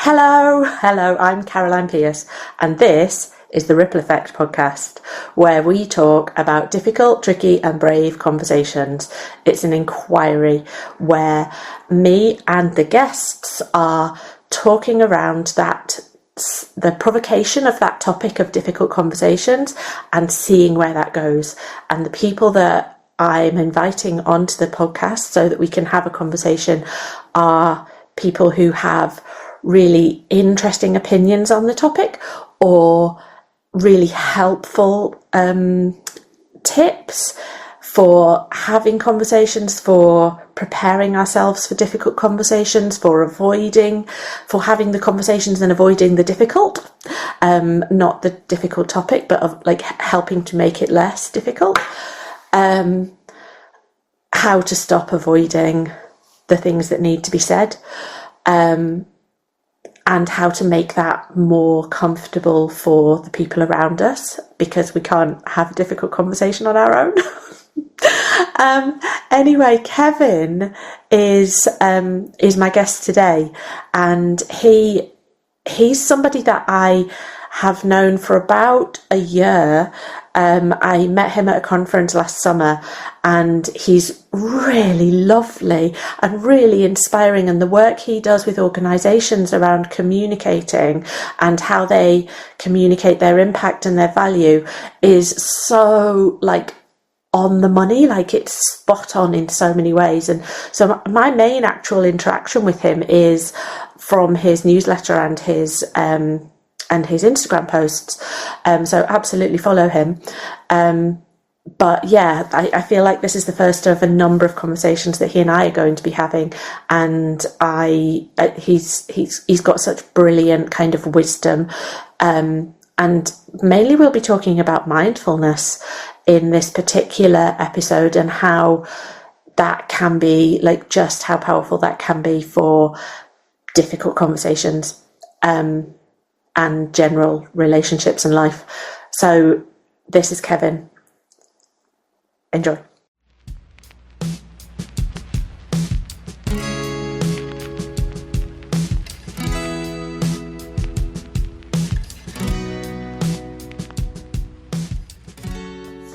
Hello, I'm Caroline Pearce, and this is the Ripple Effect podcast, where we talk about difficult, tricky, and brave conversations. It's an inquiry where me and the guests are talking around the provocation of that topic of difficult conversations and seeing where that goes. And the people that I'm inviting onto the podcast so that we can have a conversation are people who have really interesting opinions on the topic or really helpful tips for having conversations, for preparing ourselves for difficult conversations, for having the conversations and avoiding the difficult, not the difficult topic, but of like helping to make it less difficult. How to stop avoiding the things that need to be said. And how to make that more comfortable for the people around us, because we can't have a difficult conversation on our own. Anyway, Kevin is my guest today, and he's somebody that I have known for about a year. I met him at a conference last summer, and he's really lovely and really inspiring, and the work he does with organisations around communicating and how they communicate their impact and their value is so on the money, it's spot on in so many ways. And so my main actual interaction with him is from his newsletter and his Instagram posts, so absolutely follow him. But yeah, I feel like this is the first of a number of conversations that he and I are going to be having, and he's got such brilliant kind of wisdom, and mainly we'll be talking about mindfulness in this particular episode and how that can be just how powerful that can be for difficult conversations. And general relationships and life. So this is Kevin. Enjoy.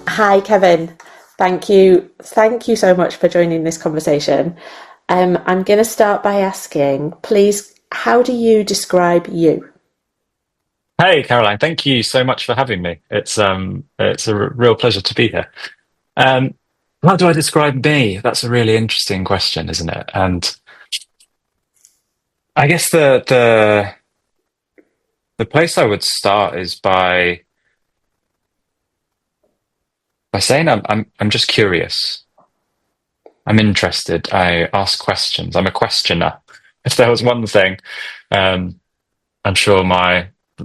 Hi, Kevin. Thank you so much for joining this conversation. I'm going to start by asking, please, how do you describe you? Hey, Caroline, thank you so much for having me. It's a real pleasure to be here. How do I describe me? That's a really interesting question, isn't it? And I guess the place I would start is by saying I'm just curious. I'm interested. I ask questions. I'm a questioner. If there was one thing, I'm sure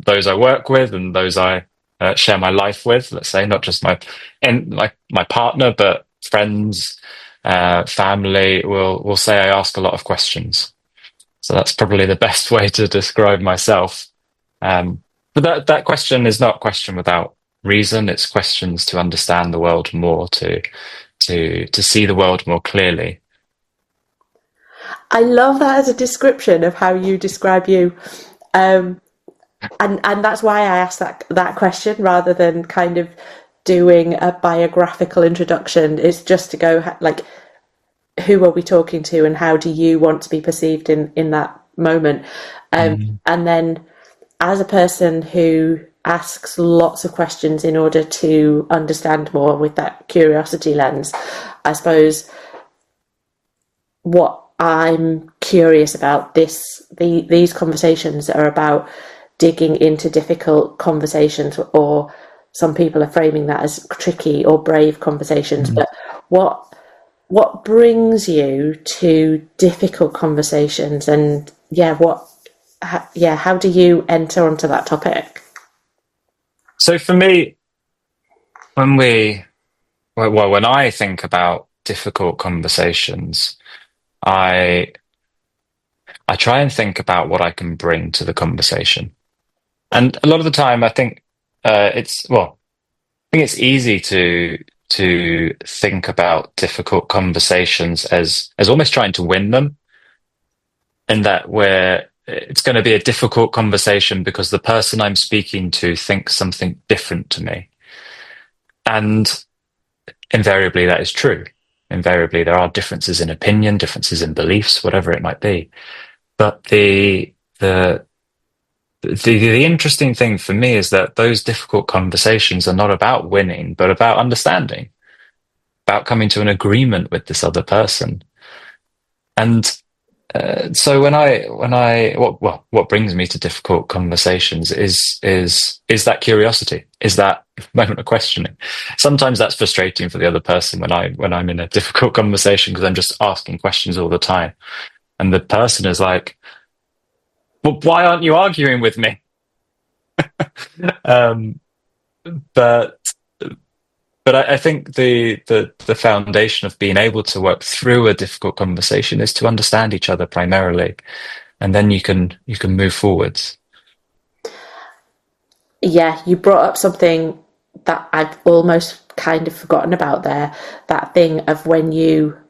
those I work with and those I share my life with, let's say, not just my partner, but friends, family, will say I ask a lot of questions. So that's probably the best way to describe myself. But that question is not a question without reason. It's questions to understand the world more, to see the world more clearly. I love that as a description of how you describe you. And that's why I asked that question rather than kind of doing a biographical introduction. It's just to go who are we talking to and how do you want to be perceived in that moment? And then as a person who asks lots of questions in order to understand more with that curiosity lens, I suppose what I'm curious about these conversations are about digging into difficult conversations, or some people are framing that as tricky or brave conversations. But what brings you to difficult conversations, and how do you enter onto that topic? So for me, when I think about difficult conversations, I try and think about what I can bring to the conversation. And a lot of the time, I think it's easy to think about difficult conversations as almost trying to win them, in that we're it's going to be a difficult conversation because the person I'm speaking to thinks something different to me. And invariably that is true. Invariably there are differences in opinion, differences in beliefs, whatever it might be. But the interesting thing for me is that those difficult conversations are not about winning, but about understanding, about coming to an agreement with this other person. And so what brings me to difficult conversations is that curiosity, is that moment of questioning. Sometimes that's frustrating for the other person when I'm in a difficult conversation because I'm just asking questions all the time, and the person is like, "Well, why aren't you arguing with me?" um, but I think the foundation of being able to work through a difficult conversation is to understand each other primarily, and then you can move forwards. Yeah, you brought up something that I've almost kind of forgotten about there. That thing of when you're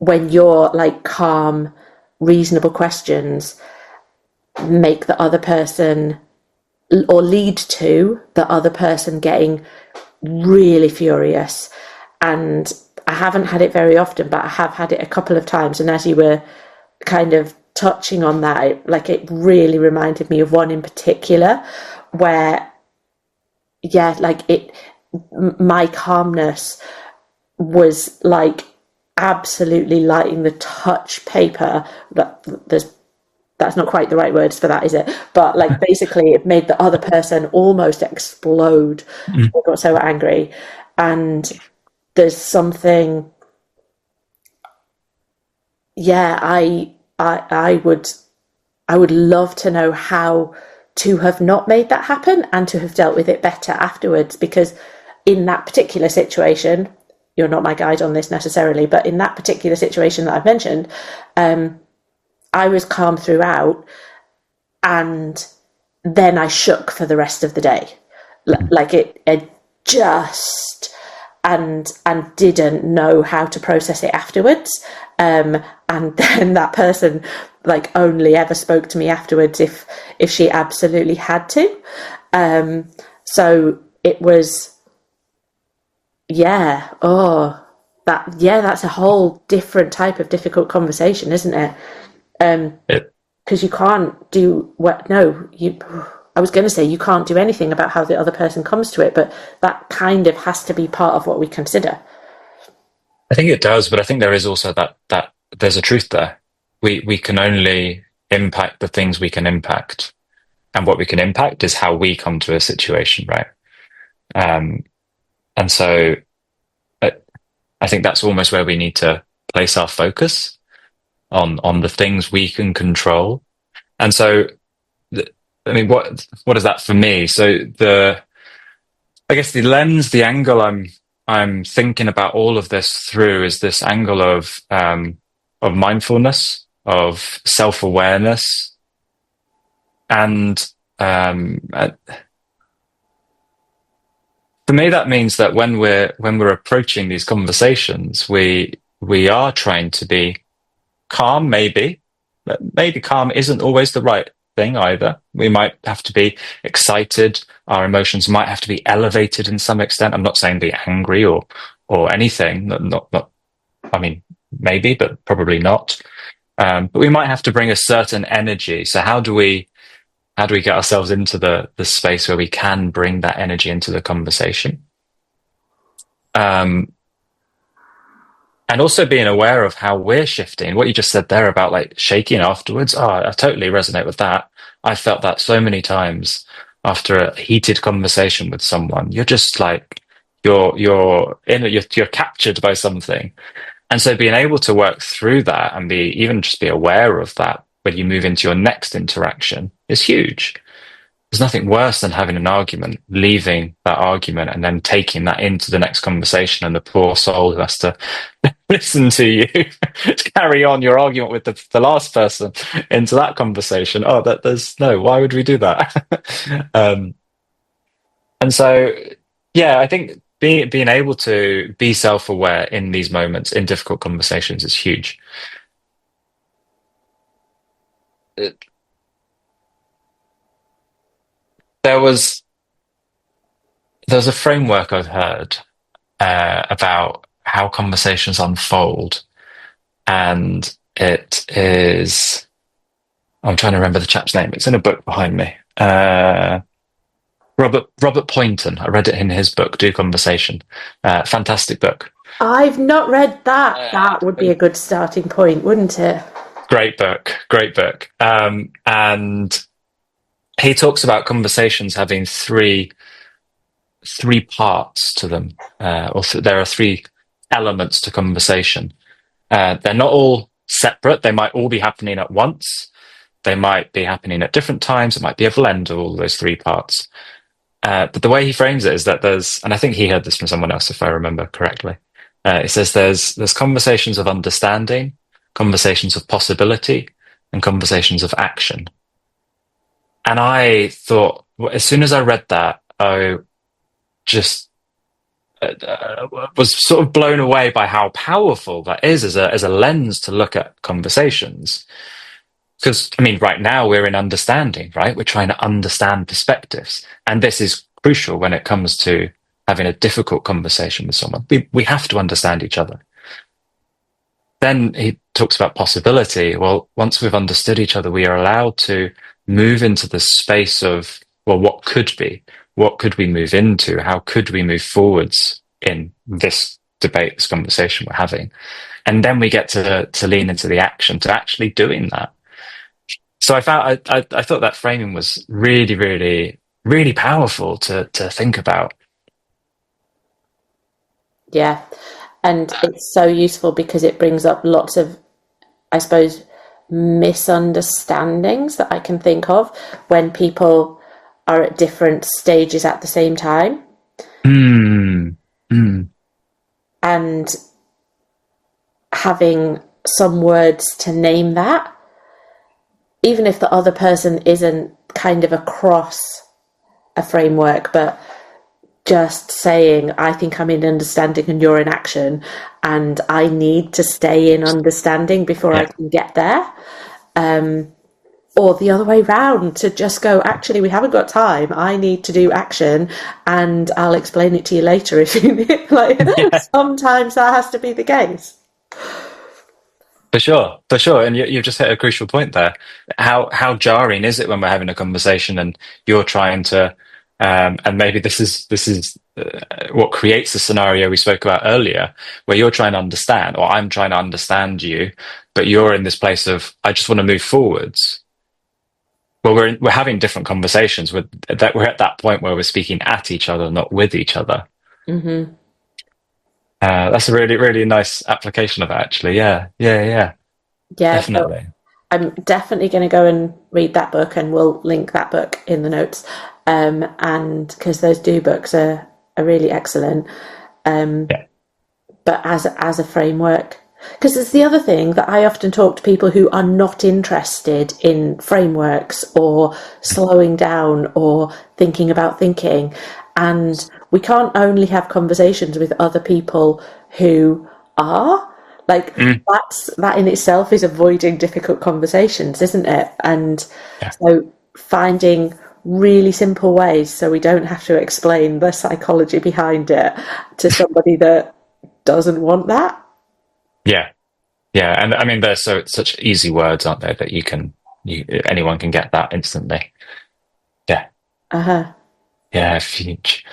like calm, reasonable questions make the other person or lead to the other person getting really furious. And I haven't had it very often, but I have had it a couple of times. And as you were kind of touching on that, it really reminded me of one in particular where, yeah, my calmness was like absolutely lighting the touch paper. That's not quite the right words for that, is it? But basically it made the other person almost explode. Mm. I got so angry. And there's something, yeah, I would love to know how to have not made that happen and to have dealt with it better afterwards, because in that particular situation, you're not my guide on this necessarily, but in that particular situation that I've mentioned, I was calm throughout, and then I shook for the rest of the day. It just, and didn't know how to process it afterwards. And then that person only ever spoke to me afterwards if she absolutely had to. So it was, yeah, that's a whole different type of difficult conversation, isn't it? Because you can't do I was going to say you can't do anything about how the other person comes to it, but that kind of has to be part of what we consider. I think it does, but I think there is also that there's a truth there. We can only impact the things we can impact, and what we can impact is how we come to a situation, right? And so I think that's almost where we need to place our focus on the things we can control. And so, I mean, what is that for me? So I guess the lens, the angle I'm thinking about all of this through is this angle of mindfulness, of self-awareness, and for me that means that when we're approaching these conversations, we are trying to be calm, maybe, but maybe calm isn't always the right thing either. We might have to be excited. Our emotions might have to be elevated in some extent. I'm not saying be angry or anything. Not. I mean, maybe, but probably not. But we might have to bring a certain energy. So how do we get ourselves into the space where we can bring that energy into the conversation? And also being aware of how we're shifting. What you just said there about shaking afterwards. Oh, I totally resonate with that. I felt that so many times after a heated conversation with someone. You're just you're captured by something. And so being able to work through that and just be aware of that when you move into your next interaction is huge. There's nothing worse than having an argument, leaving that argument, and then taking that into the next conversation, and the poor soul who has to listen to you to carry on your argument with the last person into that conversation. Oh, there's no, why would we do that? And so, yeah, I think being able to be self-aware in these moments, in difficult conversations, is huge. there was a framework I've heard about how conversations unfold, and it is. I'm trying to remember the chap's name. It's in a book behind me. Robert Poynton. I read it in his book, Do Conversation. Fantastic book. I've not read that. That would be a good starting point, wouldn't it? Great book. Great book. And he talks about conversations having three parts to them, there are three elements to conversation. They're not all separate. They might all be happening at once. They might be happening at different times. It might be a blend of all those three parts. But the way he frames it is that and I think he heard this from someone else, if I remember correctly. It says there's conversations of understanding, conversations of possibility, and conversations of action. And I thought, as soon as I read that, I just was sort of blown away by how powerful that is as a lens to look at conversations. Because, I mean, right now we're in understanding, right? We're trying to understand perspectives. And this is crucial when it comes to having a difficult conversation with someone. We have to understand each other. Then he talks about possibility. Well, once we've understood each other, we are allowed to move into the space of, well, what could be? What could we move into? How could we move forwards in this debate, this conversation we're having? And then we get to lean into the action, to actually doing that. So I thought that framing was really, really, really powerful to think about. Yeah. And it's so useful because it brings up lots of, I suppose, misunderstandings that I can think of when people are at different stages at the same time. And having some words to name that, even if the other person isn't kind of across a framework, but just saying, I think I'm in understanding and you're in action, and I need to stay in understanding before I can get there. Or the other way round, to just go, actually, we haven't got time. I need to do action, and I'll explain it to you later if you need. Sometimes that has to be the case. For sure. And you've just hit a crucial point there. How jarring is it when we're having a conversation and you're trying to, and maybe this is what creates the scenario we spoke about earlier, where you're trying to understand, or I'm trying to understand you, but you're in this place of, I just want to move forwards. Well, we're having different conversations we're at that point where we're speaking at each other, not with each other. Mm-hmm. That's a really, really nice application of it, actually. Yeah, definitely. So I'm definitely going to go and read that book, and we'll link that book in the notes. And because those books are really excellent. But as a framework, because it's the other thing that I often talk to people who are not interested in frameworks or slowing down or thinking about thinking. And we can't only have conversations with other people who are that in itself is avoiding difficult conversations, isn't it? And so finding really simple ways so we don't have to explain the psychology behind it to somebody that doesn't want that. And I mean, they're such easy words, aren't they, that anyone can get that instantly. Huge.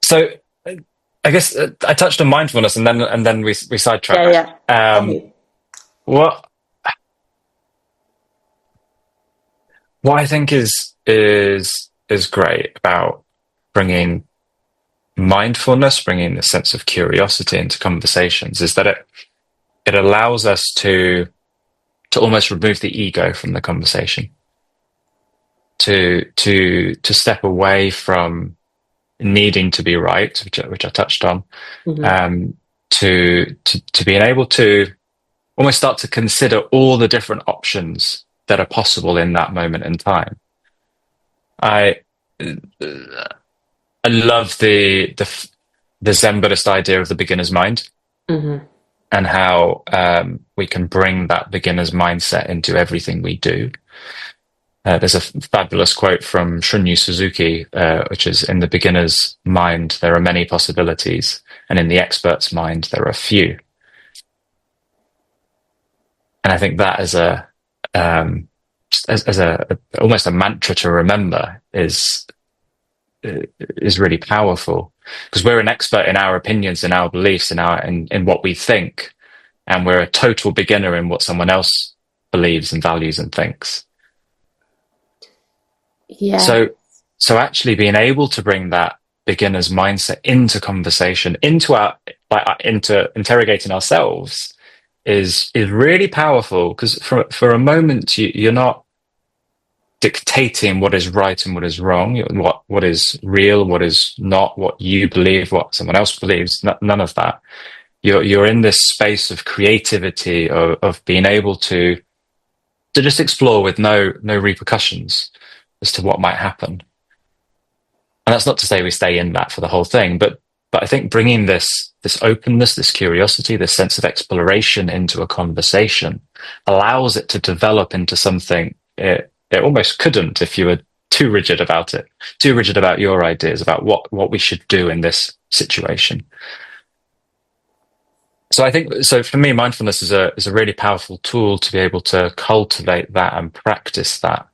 So I guess I touched on mindfulness, and then we sidetracked. What I think is great about bringing mindfulness, bringing the sense of curiosity into conversations, is that it allows us to almost remove the ego from the conversation, to step away from needing to be right, which I touched on, to being able to almost start to consider all the different options that are possible in that moment in time. I love the Zen Buddhist idea of the beginner's mind, and how we can bring that beginner's mindset into everything we do. there's a fabulous quote from Shunryu Suzuki, which is, "In the beginner's mind, there are many possibilities, and in the expert's mind, there are few." And I think that as almost a mantra to remember is really powerful, because we're an expert in our opinions, in our beliefs, in what we think, and we're a total beginner in what someone else believes and values and thinks. Yeah. So actually being able to bring that beginner's mindset into conversation, into interrogating ourselves, is really powerful, because for a moment you're not dictating what is right and what is wrong, what is real, what is not, what you believe, what someone else believes. None of that. You're in this space of creativity, of being able to just explore with no repercussions as to what might happen. And that's not to say we stay in that for the whole thing, but I think bringing this openness, this curiosity, this sense of exploration into a conversation allows it to develop into something it almost couldn't if you were too rigid about it, too rigid about your ideas about what we should do in this situation. So I think, so for me, mindfulness is a really powerful tool to be able to cultivate that and practice that.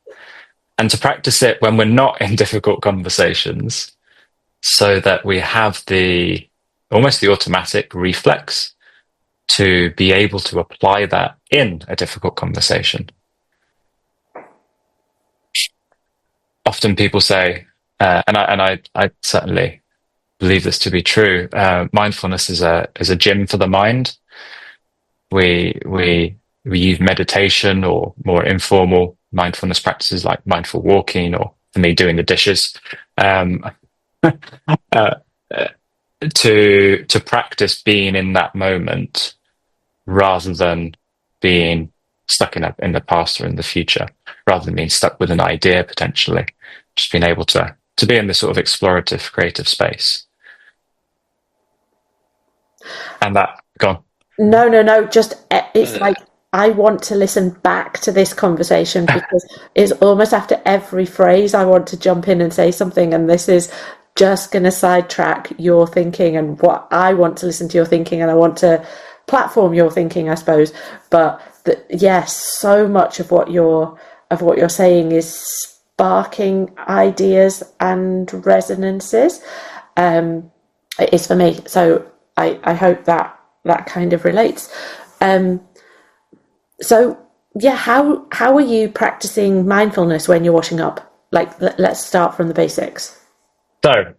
And to practice it when we're not in difficult conversations, so that we have almost the automatic reflex to be able to apply that in a difficult conversation. Often people say, and I certainly believe this to be true, mindfulness is a gym for the mind. We use meditation or more informal mindfulness practices like mindful walking, or for me, doing the dishes, to practice being in that moment rather than being stuck in the past or in the future, rather than being stuck with an idea potentially. Just being able to be in this sort of explorative, creative space. And that, go on. No. Just, it's like, I want to listen back to this conversation, because it's almost after every phrase I want to jump in and say something, and this is just going to sidetrack your thinking and what I want to listen to your thinking, and I want to platform your thinking, I suppose. But yes, so much of what you're saying is sparking ideas and resonances. It is for me. So I hope that kind of relates. So yeah, how are you practicing mindfulness when you're washing up? Like, let's start from the basics. So,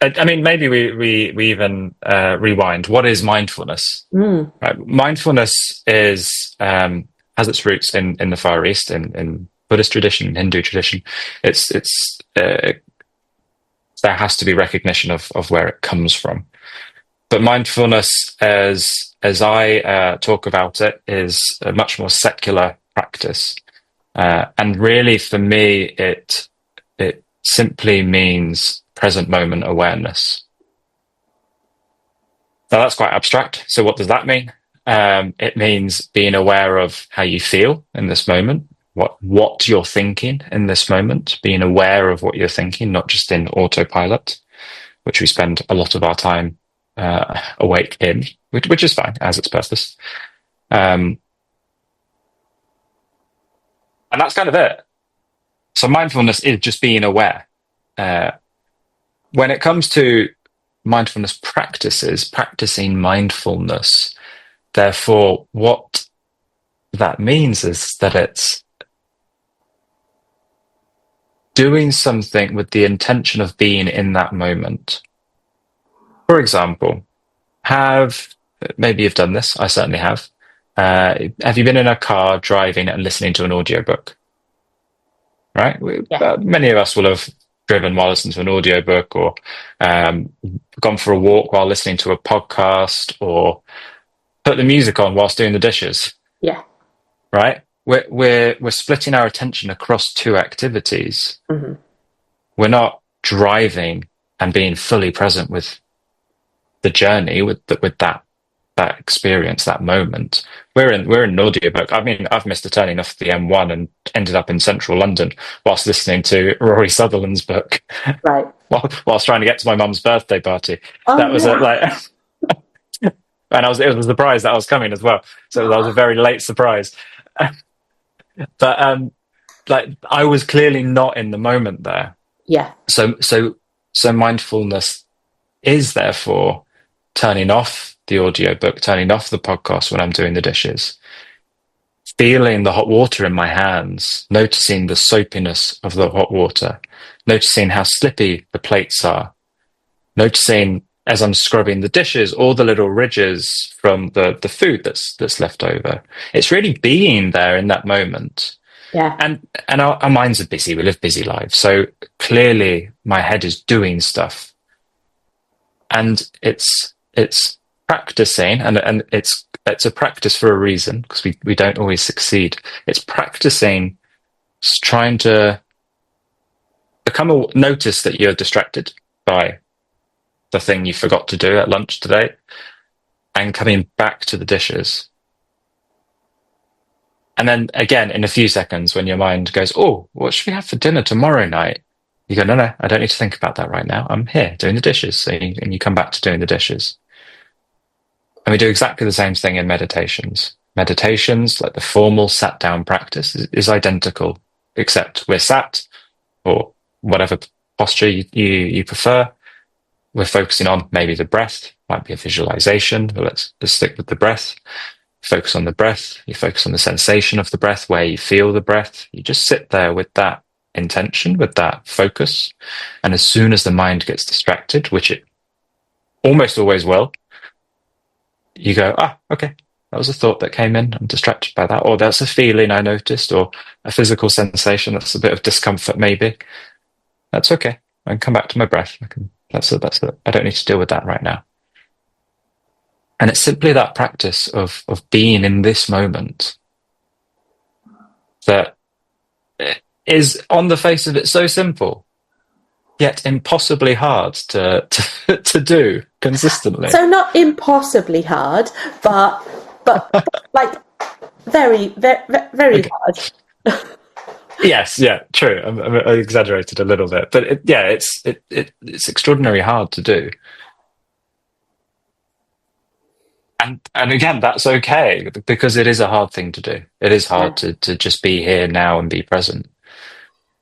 I mean, maybe we even rewind. What is mindfulness? Right. Mindfulness has its roots in the Far East, in Buddhist tradition, Hindu tradition. There has to be recognition of where it comes from. But mindfulness, as I talk about it, is a much more secular practice, and really, for me, it simply means present moment awareness. Now, that's quite abstract. So, what does that mean? It means being aware of how you feel in this moment, what you're thinking in this moment, being aware of what you're thinking, not just in autopilot, which we spend a lot of our time awake in, which is fine, as its purpose. And that's kind of it. So mindfulness is just being aware. When it comes to mindfulness practices, practicing mindfulness, therefore, what that means is that it's doing something with the intention of being in that moment. For example, maybe you've done this, I certainly have. Have you been in a car driving and listening to an audiobook? Right? Yeah. Many of us will have driven while listening to an audiobook, or gone for a walk while listening to a podcast, or put the music on whilst doing the dishes. Yeah. Right? We're splitting our attention across two activities. Mm-hmm. We're not driving and being fully present with the journey, with that that experience, that moment. We're in an audiobook. I mean, I've missed a turning off the M1 and ended up in central London whilst listening to Rory Sutherland's book, Right. whilst trying to get to my mum's birthday party. Oh, That was yeah. and it was a surprise that I was coming as well. So that was a very late surprise. But like, I was clearly not in the moment there. Yeah. So mindfulness is therefore turning off the audiobook, turning off the podcast when I'm doing the dishes, feeling the hot water in my hands, noticing the soapiness of the hot water, noticing how slippy the plates are, noticing as I'm scrubbing the dishes, all the little ridges from the food that's left over. It's really being there in that moment. Yeah. And our minds are busy. We live busy lives. So clearly my head is doing stuff. And it's practicing, and it's a practice for a reason, because we don't always succeed. It's practicing trying to notice that you're distracted by the thing you forgot to do at lunch today, and coming back to the dishes. And then again, in a few seconds, when your mind goes, oh, what should we have for dinner tomorrow night? You go, no, I don't need to think about that right now. I'm here doing the dishes. And you come back to doing the dishes. And we do exactly the same thing in meditations. Meditations, like the formal sat down practice, is identical, except we're sat, or whatever posture you prefer. We're focusing on maybe the breath, might be a visualization, but let's stick with the breath. Focus on the breath. You focus on the sensation of the breath, where you feel the breath. You just sit there with that intention, with that focus. And as soon as the mind gets distracted, which it almost always will, you go, okay, that was a thought that came in. I'm distracted by that. Or that's a feeling I noticed, or a physical sensation. That's a bit of discomfort, maybe. That's okay. I can come back to my breath. That's it. I don't need to deal with that right now. And it's simply that practice of being in this moment that is, on the face of it, so simple, yet impossibly hard to do consistently. So not impossibly hard, but like very, very, very hard. Yes, yeah, true. I exaggerated a little bit, but it's extraordinarily hard to do. And again, that's okay, because it is a hard thing to do. It is hard to just be here now and be present.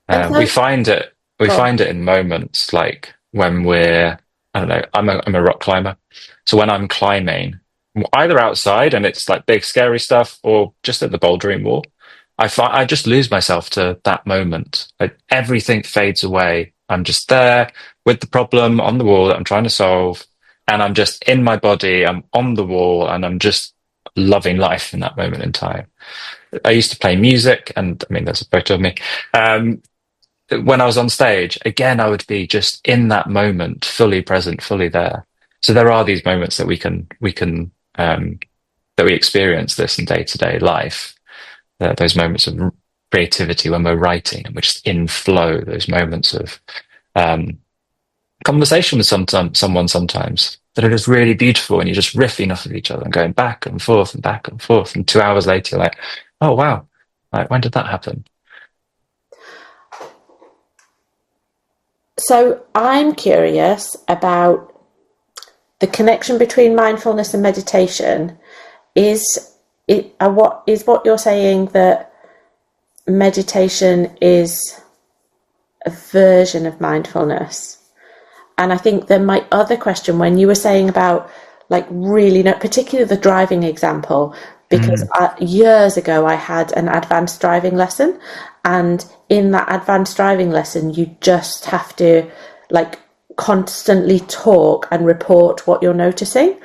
We find it in moments like when we're, I don't know, I'm a rock climber. So when I'm climbing, either outside and it's like big scary stuff, or just at the bouldering wall, I just lose myself to that moment. Everything fades away. I'm just there with the problem on the wall that I'm trying to solve, and I'm just in my body. I'm on the wall, and I'm just loving life in that moment in time. I used to play music, and I mean, there's a photo of me. When I was on stage, again, I would be just in that moment, fully present, fully there. So there are these moments that we experience this in day-to-day life. Those moments of creativity when we're writing and we're just in flow. Those moments of conversation with someone sometimes that are just really beautiful, and you're just riffing off of each other and going back and forth and back and forth. And 2 hours later, you're like, oh wow, like, when did that happen? So I'm curious about the connection between mindfulness and meditation. What you're saying, that meditation is a version of mindfulness? And I think then my other question, when you were saying about like really, particularly the driving example, because years ago I had an advanced driving lesson, and in that advanced driving lesson you just have to like constantly talk and report what you're noticing.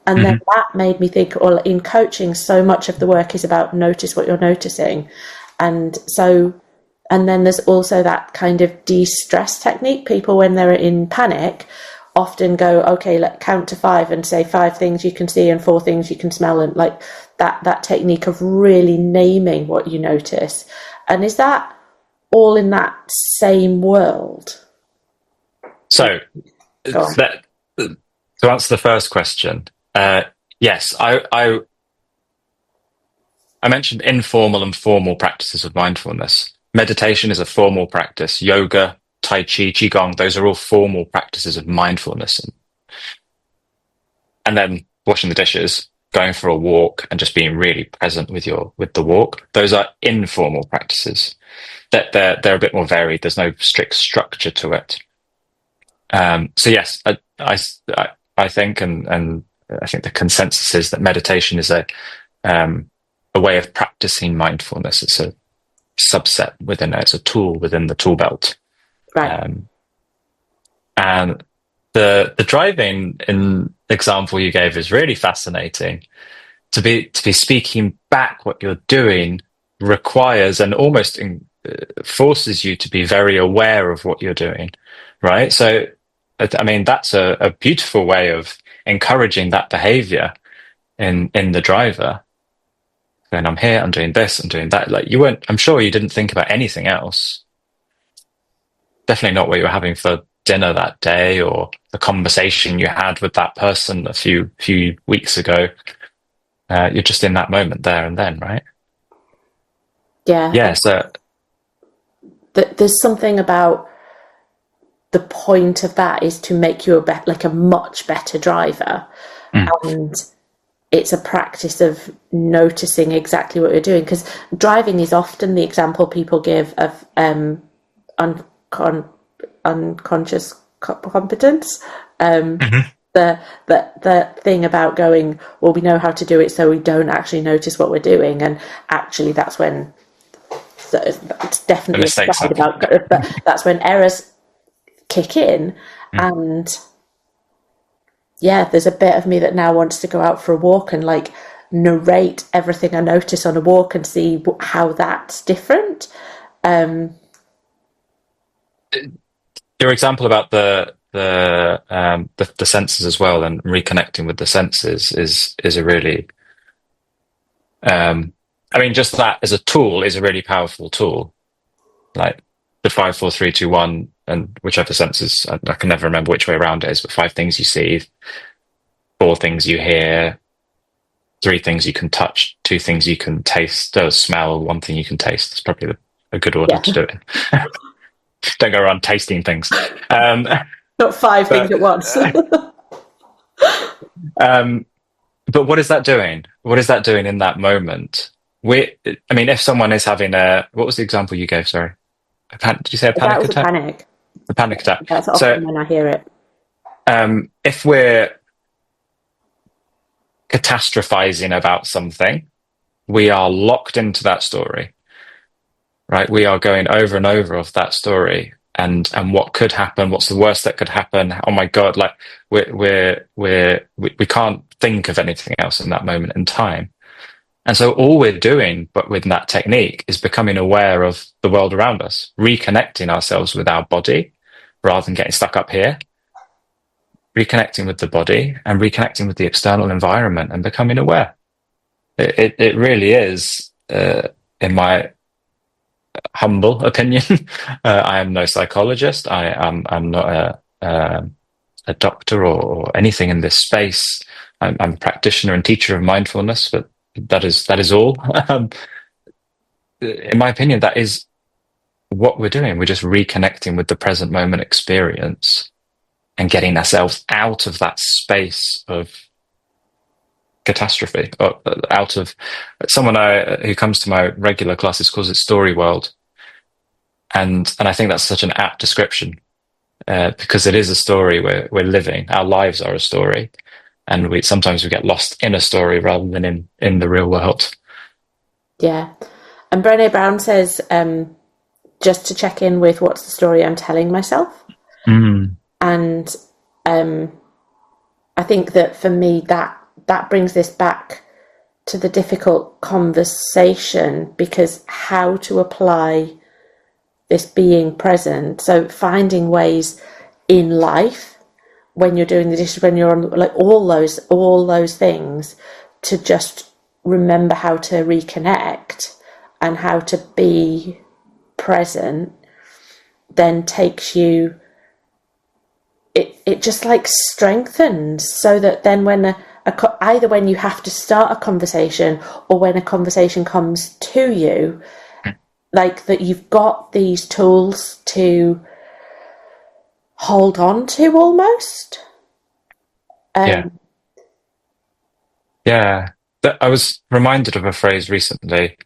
And then that made me think, well, in coaching, so much of the work is about notice what you're noticing. And then there's also that kind of de-stress technique. People, when they're in panic, often go, okay, let's count to 5 and say 5 things you can see and 4 things you can smell, and like that technique of really naming what you notice. And is that all in that same world? So to answer the first question, Yes, I mentioned informal and formal practices of mindfulness. Meditation is a formal practice. Yoga, Tai Chi, Qigong, those are all formal practices of mindfulness. And then washing the dishes, going for a walk, and just being really present with the walk. Those are informal practices. That they're a bit more varied. There's no strict structure to it. So yes, I think, and I think the consensus is that meditation is a way of practicing mindfulness. It's a subset within it. It's a tool within the tool belt. Right. And the driving in example you gave is really fascinating. To be speaking back what you're doing requires and almost forces you to be very aware of what you're doing, right? So, I mean, that's a beautiful way of encouraging that behavior in the driver. And I'm here, I'm doing this, I'm doing that. Like I'm sure you didn't think about anything else. Definitely not what you were having for dinner that day or the conversation you had with that person a few weeks ago. You're just in that moment there and then, right? Yeah. Yeah. So There's something about the point of that is to make you a much better driver. And it's a practice of noticing exactly what you're doing, because driving is often the example people give of unconscious competence. The thing about going, well, we know how to do it, so we don't actually notice what we're doing, and actually that's when it's definitely but that's when errors kick in. And yeah, there's a bit of me that now wants to go out for a walk and like narrate everything I notice on a walk and see how that's different. your example about the senses as well, and reconnecting with the senses is a really I mean, just that as a tool is a really powerful tool. Like the 5, 4, 3, 2, 1, and whichever senses, I can never remember which way around it is, but 5 things you see, 4 things you hear, 3 things you can touch, 2 things you can taste, smell, 1 thing you can taste. It's probably a good order to do it in. Don't go around tasting things. Not 5 things at once. But what is that doing? What is that doing in that moment? I mean, if someone is having what was the example you gave? Sorry. Did you say a panic that was attack? a panic. A panic attack. That's often when I hear it. If we're catastrophizing about something, we are locked into that story, right? We are going over and over of that story, and what could happen? What's the worst that could happen? Oh my God! Like we can't think of anything else in that moment in time. And so all we're doing, but with that technique, is becoming aware of the world around us, reconnecting ourselves with our body rather than getting stuck up here, reconnecting with the body and reconnecting with the external environment and becoming aware. It really is, in my humble opinion, I am no psychologist. I'm not a doctor or anything in this space. I'm a practitioner and teacher of mindfulness, but that is all. In my opinion, that is what we're doing. We're just reconnecting with the present moment experience and getting ourselves out of that space of catastrophe, or out of someone who comes to my regular classes calls it story world. And I think that's such an apt description, because it is a story we're living. Our lives are a story. And sometimes we get lost in a story rather than in the real world. Yeah. And Brené Brown says, just to check in with what's the story I'm telling myself. And I think that for me, that brings this back to the difficult conversation, because how to apply this being present. So finding ways in life, when you're doing the dishes, when you're on, like all those things, to just remember how to reconnect and how to be present, then takes you, it just like strengthens, so that then when a either when you have to start a conversation or when a conversation comes to you, like that you've got these tools to hold on to almost. Yeah. I was reminded of a phrase recently,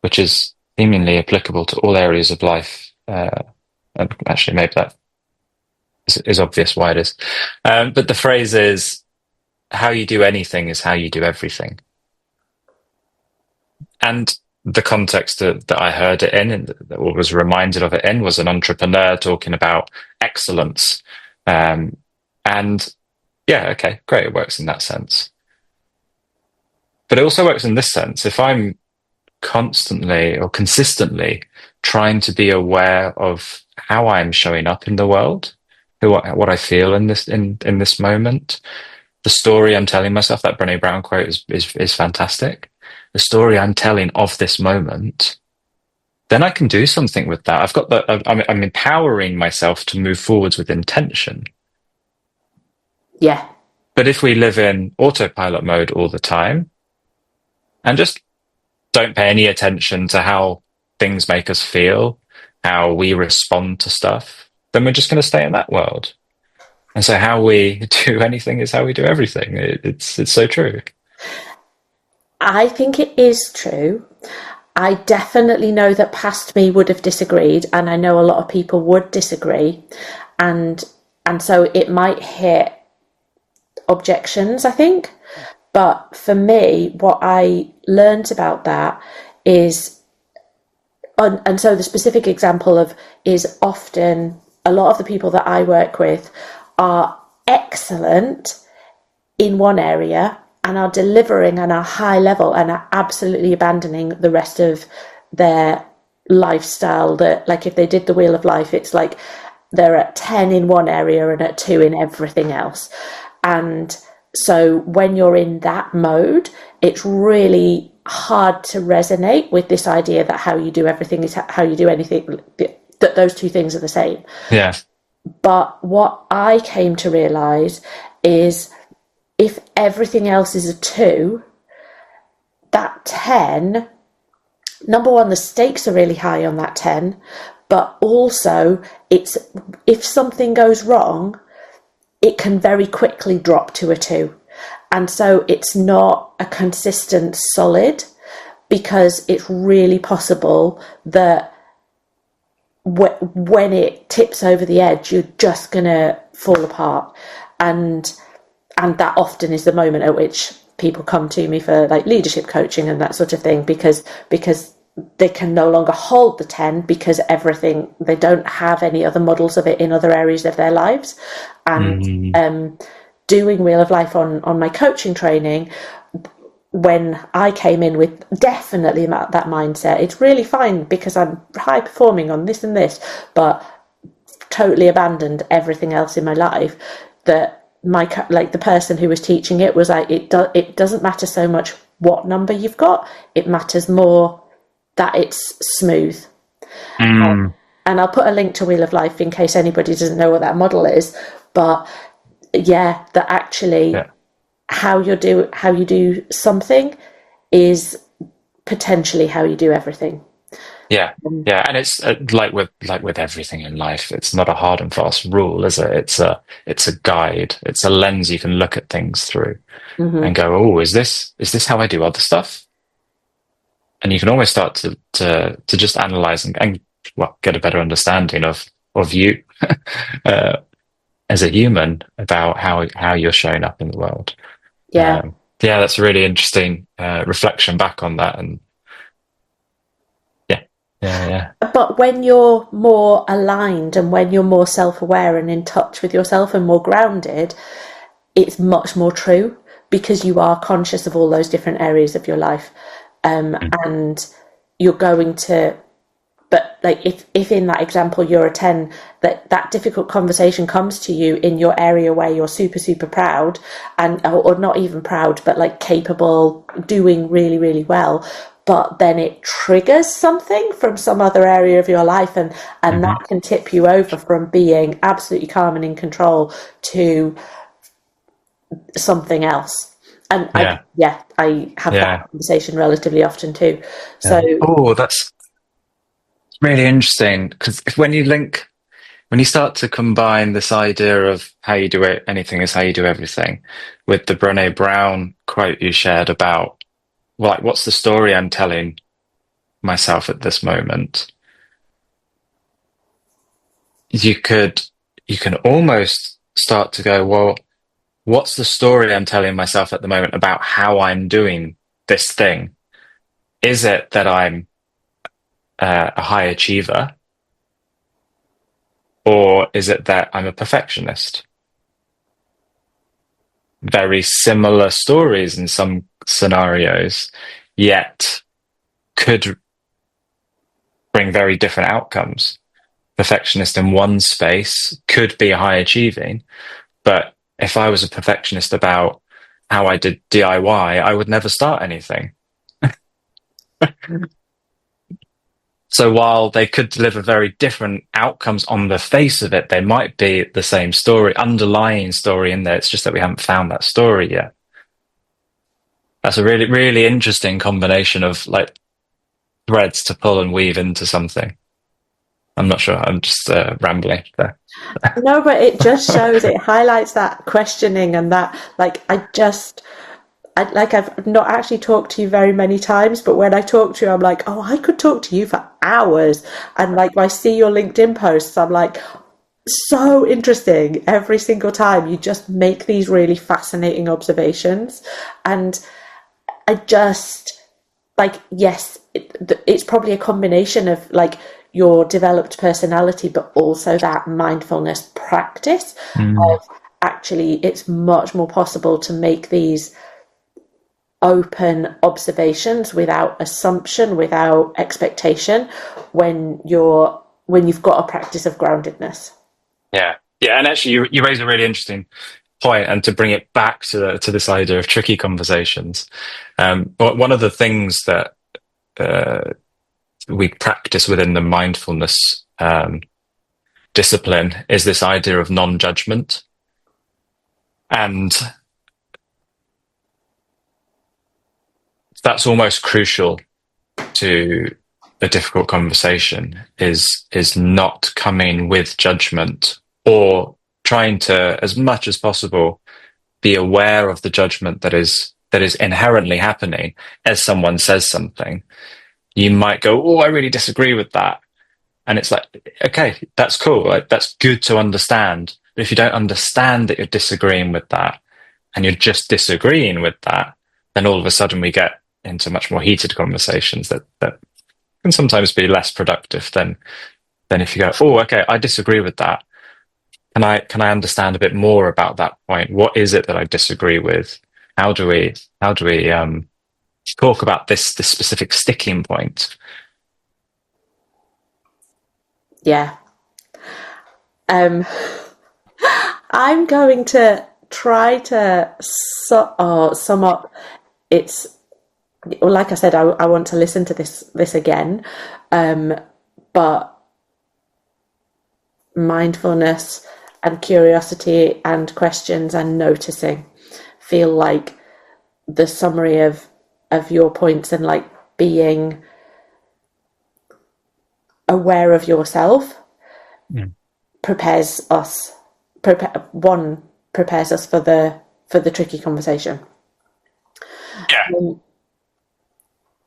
which is seemingly applicable to all areas of life. And actually, maybe that is obvious why it is. But the phrase is, how you do anything is how you do everything. And the context that I heard it in, and that was reminded of it in, was an entrepreneur talking about excellence. And yeah, okay, great, it works in that sense. But it also works in this sense. If I'm constantly or consistently trying to be aware of how I'm showing up in the world, what I feel in this moment, the story I'm telling myself, that Brené Brown quote is fantastic. The story I'm telling of this moment, then I can do something with that. I'm empowering myself to move forwards with intention. Yeah. But if we live in autopilot mode all the time and just don't pay any attention to how things make us feel, how we respond to stuff, then we're just going to stay in that world. And so how we do anything is how we do everything. It's so true. I think it is true. I definitely know that past me would have disagreed, and I know a lot of people would disagree, and so it might hit objections, I think. But for me, what I learned about that is, and so the specific example of is often a lot of the people that I work with are excellent in one area and are delivering and are high level and are absolutely abandoning the rest of their lifestyle. That, like, if they did the wheel of life, it's like they're at 10 in one area and at 2 in everything else. And so when you're in that mode, it's really hard to resonate with this idea that how you do everything is how you do anything, that those two things are the same. Yeah. But what I came to realize is, if everything else is a 2, that 10, number one, the stakes are really high on that 10, but also it's, if something goes wrong, it can very quickly drop to a 2. And so it's not a consistent solid, because it's really possible that when it tips over the edge, you're just going to fall apart. And that often is the moment at which people come to me for like leadership coaching and that sort of thing, because they can no longer hold the 10, because everything, they don't have any other models of it in other areas of their lives. And doing Wheel of Life on my coaching training, when I came in with definitely that mindset, it's really fine because I'm high performing on this and this, but totally abandoned everything else in my life, that the person who was teaching it was like, it doesn't matter so much what number you've got, it matters more that it's smooth. And I'll put a link to Wheel of Life in case anybody doesn't know what that model is. But yeah, that actually how you do something is potentially how you do everything. Yeah, and it's like with everything in life, it's not a hard and fast rule, is it? It's a guide. It's a lens you can look at things through and go, oh, is this how I do other stuff? And you can almost start to just analyze and get a better understanding of you as a human, about how you're showing up in the world. Yeah, that's a really interesting reflection back on that. And yeah. But when you're more aligned and when you're more self-aware and in touch with yourself and more grounded, it's much more true, because you are conscious of all those different areas of your life. And you're going to, but like if in that example you're a 10, that difficult conversation comes to you in your area where you're super, super proud, and or not even proud, but like capable, doing really, really well, but then it triggers something from some other area of your life, and that can tip you over from being absolutely calm and in control to something else. And Yeah. I have Yeah. that conversation relatively often too. Yeah. So Oh, that's really interesting, because when you start to combine this idea of how you do it, anything is how you do everything, with the Brené Brown quote you shared about, like, what's the story I'm telling myself at this moment? You could, you can almost start to go, well, what's the story I'm telling myself at the moment about how I'm doing this thing? Is it that I'm a high achiever, or is it that I'm a perfectionist? Very similar stories in some scenarios, yet could bring very different outcomes. Perfectionist in one space could be high achieving, but if I was a perfectionist about how I did DIY, I would never start anything. So while they could deliver very different outcomes on the face of it, they might be the same story, underlying story in there. It's just that we haven't found that story yet. That's a really, really interesting combination of like threads to pull and weave into something. I'm not sure. I'm just rambling there. no, but it just shows, it highlights that questioning and that, like, I've not actually talked to you very many times, but when I talk to you, I'm like, oh, I could talk to you for hours. And like, I see your LinkedIn posts, I'm like, so interesting. Every single time you just make these really fascinating observations. And I just, like, yes, it's probably a combination of like your developed personality, but also that mindfulness practice Mm. of actually, it's much more possible to make these open observations without assumption, without expectation, when you've got a practice of groundedness. Yeah, yeah, and actually, you raise a really interesting point, and to bring it back to this idea of tricky conversations. But one of the things that uh, we practice within the mindfulness discipline is this idea of non-judgment, and that's almost crucial to a difficult conversation. Is not coming with judgment, or trying to, as much as possible, be aware of the judgment that is inherently happening as someone says something. You might go, "Oh, I really disagree with that," and it's like, okay, that's cool. Like, that's good to understand. But if you don't understand that you're disagreeing with that, and you're just disagreeing with that, then all of a sudden we get into much more heated conversations that can sometimes be less productive than if you go, "Oh, okay, I disagree with that. Can I understand a bit more about that point? What is it that I disagree with? How do we talk about this specific sticking point?" Yeah. Um, I'm going to try to sum up. It's, well, like I said, I want to listen to this again, but mindfulness and curiosity and questions and noticing feel like the summary of your points, and like being aware of yourself Mm. prepares us prepares us for the tricky conversation. Yeah.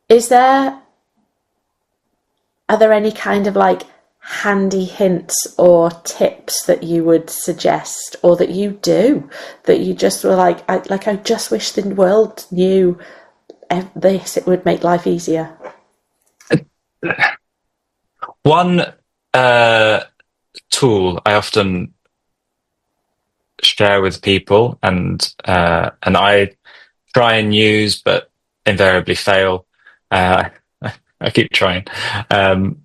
Is there Are there any kind of like handy hints or tips that you would suggest, or that you do, that you just were like, I just wish the world knew this, it would make life easier? One tool I often share with people, and I try and use, but invariably fail. Uh, I keep trying. Um,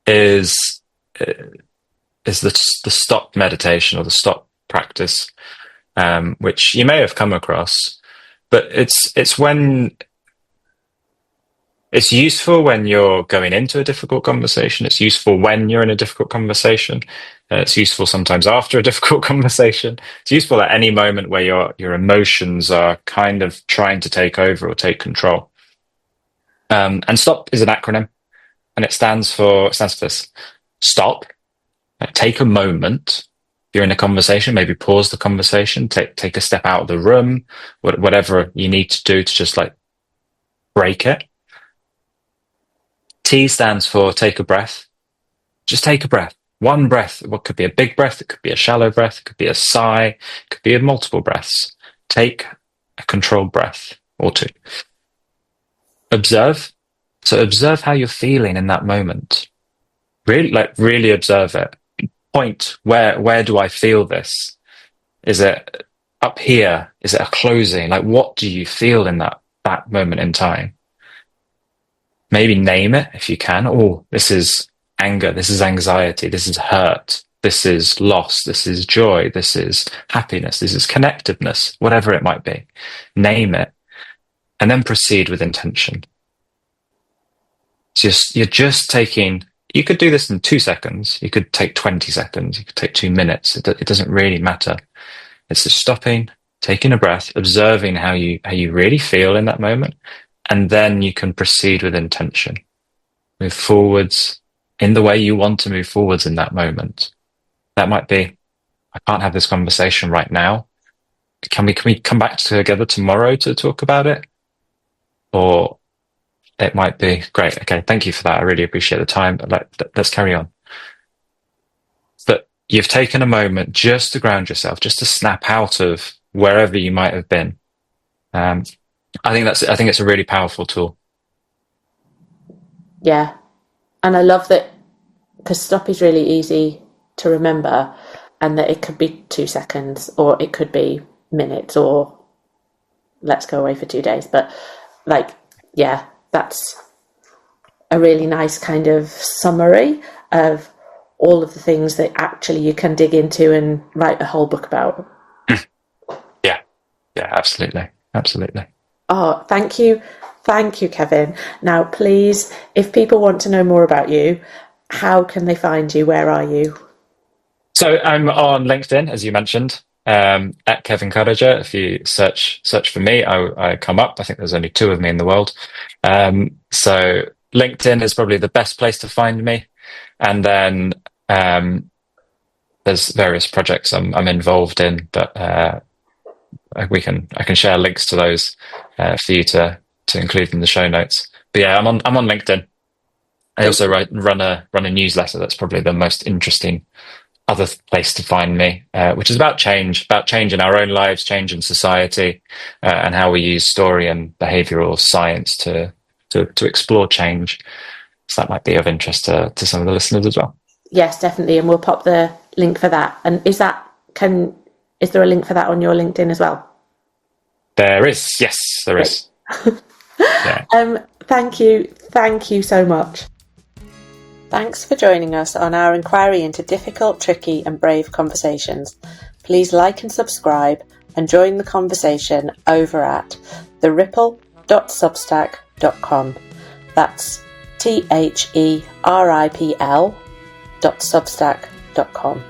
is is the stop meditation, or the stop practice, which you may have come across, but it's It's useful when you're going into a difficult conversation. It's useful when you're in a difficult conversation. It's useful sometimes after a difficult conversation. It's useful at any moment where your emotions are kind of trying to take over or take control. And STOP is an acronym, and it stands for this: stop, take a moment. If you're in a conversation, maybe pause the conversation, take a step out of the room, whatever you need to do to just like break it. T stands for take a breath. Just take a breath. One breath. What could be a big breath? It could be a shallow breath. It could be a sigh. It could be multiple breaths. Take a controlled breath or two. Observe. So observe how you're feeling in that moment. Really observe it. Point, where do I feel this? Is it up here? Is it a closing? Like, what do you feel in that moment in time? Maybe name it if you can. Oh, this is anger. This is anxiety. This is hurt. This is loss. This is joy. This is happiness. This is connectedness, whatever it might be. Name it and then proceed with intention. You're just taking, you could do this in 2 seconds. You could take 20 seconds. You could take 2 minutes. It doesn't really matter. It's just stopping, taking a breath, observing how you really feel in that moment. And then you can proceed with intention. Move forwards in the way you want to move forwards in that moment. That might be, I can't have this conversation right now. Can we come back together tomorrow to talk about it? Or it might be, great, okay, thank you for that. I really appreciate the time. Let's carry on. But you've taken a moment just to ground yourself, just to snap out of wherever you might have been. I think it's a really powerful tool. Yeah. And I love that, because stop is really easy to remember, and that it could be 2 seconds or it could be minutes or let's go away for 2 days. But like, yeah, that's a really nice kind of summary of all of the things that actually you can dig into and write a whole book about. Yeah, absolutely. Oh, thank you, Kevin. Now, please, if people want to know more about you, how can they find you? Where are you? So I'm on LinkedIn, as you mentioned, at KEVIN KARACA. If you search for me, I come up. I think there's only 2 of me in the world. So LinkedIn is probably the best place to find me. And then there's various projects I'm involved in, but I can share links to those for you to include in the show notes. But yeah, I'm on LinkedIn. I also run a newsletter that's probably the most interesting other place to find me, which is about change in our own lives, change in society, and how we use story and behavioral science to explore change. So that might be of interest to some of the listeners as well. Yes, definitely, and we'll pop the link for that. And is there a link for that on your LinkedIn as well? There is, yes, there is. Yeah. Thank you so much. Thanks for joining us on our inquiry into difficult, tricky and brave conversations. Please like and subscribe and join the conversation over at theripple.Substack.com. That's THERIPL.Substack.com.